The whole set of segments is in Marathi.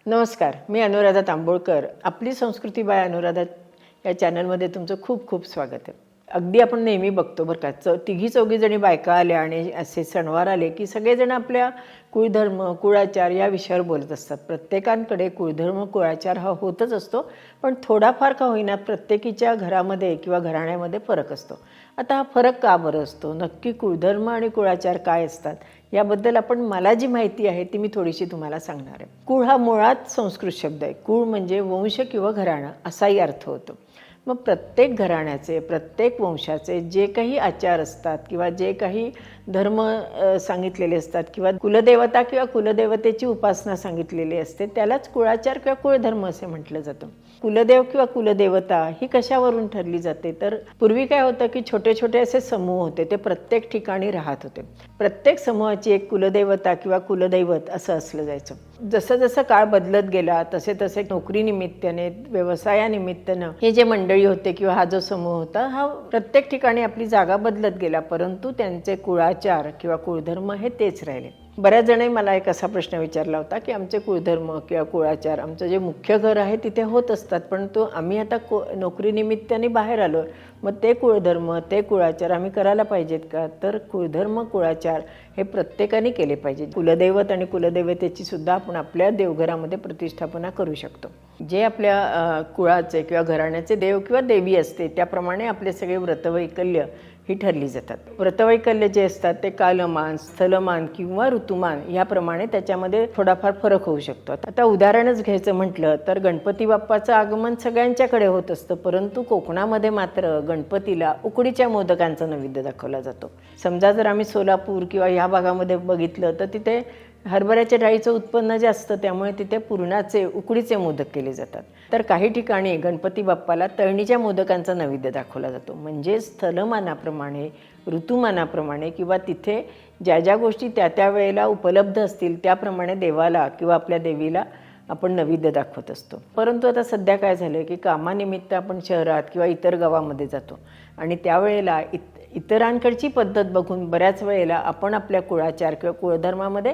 नमस्कार, मी अनुराधा तांबोळकर. आपली संस्कृती बाय अनुराधा या चॅनलमध्ये तुमचं खूप खूप स्वागत आहे. अगदी आपण नेहमी बघतो बरं का, तिघी चौघी जणी बायका आल्या आणि असे सणवार आले की सगळेजण आपल्या कुळधर्म कुळाचार या विषयावर बोलत असतात. प्रत्येकांकडे कुळधर्म कुळाचार हा होतच असतो, पण थोडाफार का होईना प्रत्येकीच्या घरामध्ये किंवा घराण्यामध्ये फरक असतो. आता हा फरक का बरं असतो, नक्की कुळधर्म आणि कुळाचार काय असतात याबद्दल मला जी माहिती आहे ती मी थोडीशी तुम्हाला सांगणार आहे. कुळ हा मुळात संस्कृत शब्द आहे. कुळ म्हणजे वंश किंवा घराणं असाही अर्थ होतो. मग प्रत्येक घराण्याचे प्रत्येक वंशाचे जे काही आचार असतात किंवा जे काही धर्म सांगितलेले असतात किंवा कुलदेवता किंवा कुलदेवतेची उपासना सांगितलेली असते त्यालाच कुळाचार किंवा कुळधर्म असे म्हटलं जातं. कुलदेव किंवा कुलदेवता ही कशावरून ठरली जाते, तर पूर्वी काय होतं की छोटे छोटे असे समूह होते, ते प्रत्येक ठिकाणी राहत होते. प्रत्येक समूहाची एक कुलदेवता किंवा कुलदैवत असं असलं जायचं. जसं जसं काळ बदलत गेला तसे तसे नोकरीनिमित्ताने व्यवसायानिमित्तानं हे जे मंडळी होते किंवा हा जो समूह होता हा प्रत्येक ठिकाणी आपली जागा बदलत गेला, परंतु त्यांचे कुळाचार किंवा कुळधर्म हे तेच राहिले. बऱ्याच जणांनी मला एक असा प्रश्न विचारला होता की आमचे कुळधर्म किंवा कुळाचार आमचं जे मुख्य घर आहे तिथे होत असतात, पण आम्ही आता नोकरीनिमित्ताने बाहेर आलो, मग ते कुळधर्म ते कुळाचार आम्ही करायला पाहिजेत का? तर कुळधर्म कुळाचार हे प्रत्येकाने केले पाहिजे. कुलदैवत आणि कुलदैवतेची सुद्धा आपण आपल्या देवघरामध्ये प्रतिष्ठापना करू शकतो. जे आपल्या कुळाचे किंवा घराण्याचे देव किंवा देवी असते त्याप्रमाणे आपले सगळे व्रतवैकल्य ही ठरली जातात. व्रतवैकल्य जे असतात ते कालमान स्थलमान किंवा ऋतुमान याप्रमाणे त्याच्यामध्ये थोडाफार फरक होऊ शकतो. आता उदाहरणच घ्यायचं म्हटलं तर गणपती बाप्पाचं आगमन सगळ्यांच्याकडे होत असतं, परंतु कोकणामध्ये मात्र गणपतीला उकडीच्या मोदकांचा नैवेद्य दाखवला जातो. समजा जर आम्ही सोलापूर किंवा ह्या भागामध्ये बघितलं तर तिथे हरभऱ्याच्या डाळीचं उत्पन्न जास्त, त्यामुळे तिथे पुरणाचे उकडीचे मोदक केले जातात. तर काही ठिकाणी गणपती बाप्पाला तळणीच्या मोदकांचा नैवेद्य दाखवला जातो. म्हणजे स्थलमानाप्रमाणे ऋतुमानाप्रमाणे किंवा तिथे ज्या ज्या गोष्टी त्या त्या वेळेला उपलब्ध असतील त्याप्रमाणे देवाला किंवा आपल्या देवीला आपण नैवेद्य दाखवत असतो. परंतु आता सध्या काय झालं की कामानिमित्त आपण शहरात किंवा इतर गावामध्ये जातो आणि त्यावेळेला इतरांकडची पद्धत बघून बऱ्याच वेळेला आपण आपल्या कुळाचार किंवा कुळधर्मामध्ये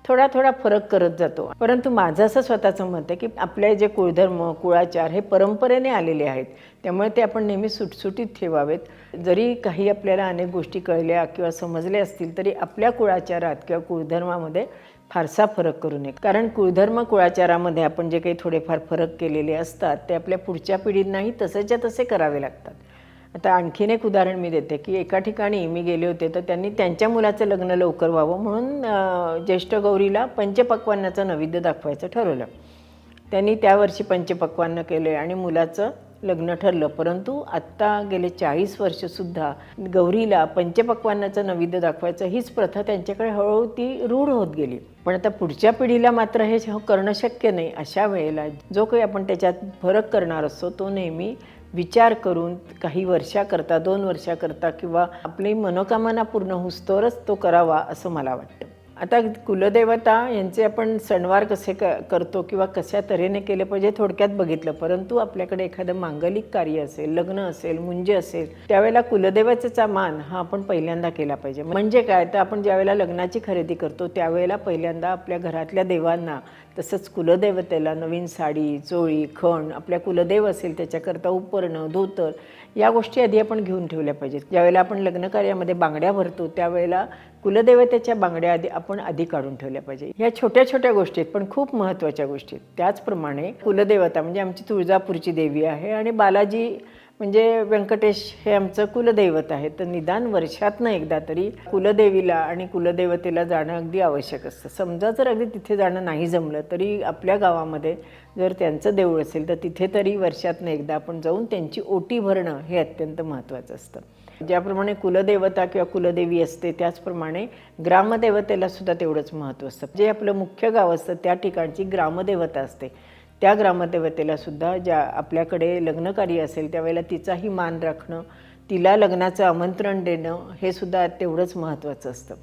थोडा थोडा फरक करत जातो. परंतु माझं असं स्वतःचं मत आहे की आपले जे कुळधर्म कुळाचार हे परंपरेने आलेले आहेत, त्यामुळे ते आपण नेहमी सुटसुटीत ठेवावेत. जरी काही आपल्याला अनेक गोष्टी कळल्या किंवा समजल्या असतील तरी आपल्या कुळाचारात किंवा कुळधर्मामध्ये फारसा फरक करू नये, कारण कुळधर्म कुळाचारामध्ये आपण जे काही थोडेफार फरक केलेले असतात ते आपल्या पुढच्या पिढींनाही तसेच्या तसे करावे लागतात. आता आणखीन एक उदाहरण मी देते की एका ठिकाणी मी गेले होते तर त्यांनी त्यांच्या मुलाचं लग्न लवकर व्हावं म्हणून ज्येष्ठ गौरीला पंचपक्वान्नाचं नैवेद्य दाखवायचं ठरवलं. त्यांनी त्यावर्षी पंचपक्वान्न केले आणि मुलाचं लग्न ठरलं, परंतु आत्ता गेले 40 वर्षसुद्धा गौरीला पंचपक्वान्नाचं नैवेद्य दाखवायचं हीच प्रथा त्यांच्याकडे हळूहळू ती रूढ होत गेली. पण आता पुढच्या पिढीला मात्र हे करणं शक्य नाही. अशा वेळेला जो काही आपण त्याच्यात फरक करणार असतो तो नेहमी विचार करून काही वर्षाकरता 2 वर्षाकरता किंवा आपली मनोकामना पूर्ण होईस्तोवरच तो करावा असं मला वाटतं. आता कुलदेवता यांचे आपण सणवार कसे करतो किंवा कशा तऱ्हेने केले पाहिजे थोडक्यात बघितलं, परंतु आपल्याकडे एखादं मांगलिक कार्य असेल, लग्न असेल, मुंज असेल, त्यावेळेला कुलदेवतेचा मान हा आपण पहिल्यांदा केला पाहिजे. म्हणजे काय तर आपण ज्यावेळेला लग्नाची खरेदी करतो त्यावेळेला पहिल्यांदा आपल्या घरातल्या देवांना तसंच कुलदेवतेला नवीन साडी चोळी खण, आपल्या कुलदेव असेल त्याच्याकरता उपरणं धोतर या गोष्टी आधी आपण घेऊन ठेवल्या पाहिजेत. ज्यावेळेला आपण लग्न कार्यामध्ये बांगड्या भरतो त्यावेळेला कुलदेवतेच्या बांगड्या आपण आधी काढून ठेवल्या पाहिजे. ह्या छोट्या छोट्या गोष्टी आहेत पण खूप महत्त्वाच्या गोष्टी आहेत. त्याचप्रमाणे कुलदेवता म्हणजे आमची तुळजापूरची देवी आहे आणि बालाजी म्हणजे व्यंकटेश हे आमचं कुलदैवत आहे. तर निदान वर्षातनं एकदा तरी कुलदेवीला आणि कुलदेवतेला जाणं अगदी आवश्यक असतं. समजा जर अगदी तिथे जाणं नाही जमलं तरी आपल्या गावामध्ये जर त्यांचं देऊळ असेल तर तिथे तरी वर्षातनं एकदा आपण जाऊन त्यांची ओटी भरणं हे अत्यंत महत्त्वाचं असतं. ज्याप्रमाणे कुलदेवता किंवा कुलदेवी असते त्याचप्रमाणे ग्रामदेवतेला सुद्धा तेवढंच महत्त्व असतं. जे आपलं मुख्य गाव असतं त्या ठिकाणची ग्रामदेवता असते, त्या ग्रामदेवतेला सुद्धा ज्या आपल्याकडे लग्नकार्य असेल त्यावेळेला तिचाही मान राखणं, तिला लग्नाचं आमंत्रण देणं हे सुद्धा तेवढंच महत्त्वाचं असतं.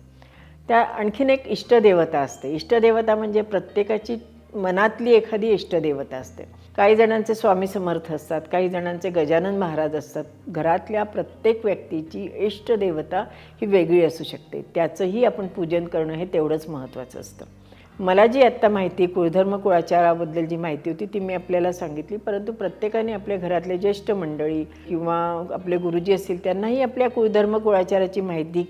त्या आणखीन एक इष्टदेवता असते. इष्टदेवता म्हणजे प्रत्येकाची मनातली एखादी इष्टदेवता असते. काही जणांचे स्वामी समर्थ असतात, काही जणांचे गजानन महाराज असतात. घरातल्या प्रत्येक व्यक्तीची इष्टदेवता ही वेगळी असू शकते, त्याचंही आपण पूजन करणं हे तेवढंच महत्त्वाचं असतं. मला जी आत्ता माहिती कुळधर्म कुळाचाराबद्दल जी माहिती होती ती मी आपल्याला सांगितली, परंतु प्रत्येकाने आपल्या घरातले ज्येष्ठ मंडळी किंवा आपले गुरुजी असतील त्यांनाही आपल्या कुळधर्म कुळाचाराची माहिती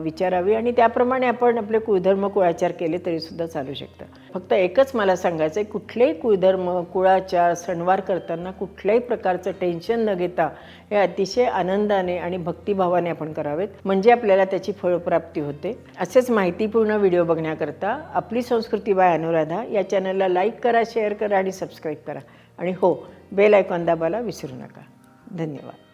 विचारावी आणि त्याप्रमाणे आपण आपले कुळधर्म कुळाचार केले तरीसुद्धा चालू शकतं. फक्त एकच मला सांगायचं आहे, कुठलेही कुळधर्म कुळाचार सणवार करताना कुठल्याही प्रकारचं टेन्शन न घेता हे अतिशय आनंदाने आणि भक्तिभावाने आपण करावेत, म्हणजे आपल्याला त्याची फळप्राप्ती होते. असेच माहितीपूर्ण व्हिडिओ बघण्याकरता आपली संस्कृती बाय अनुराधा या चॅनलला लाईक करा, शेअर करा आणि सबस्क्राईब करा. आणि हो, बेल आयकॉन दाबायला विसरू नका. धन्यवाद.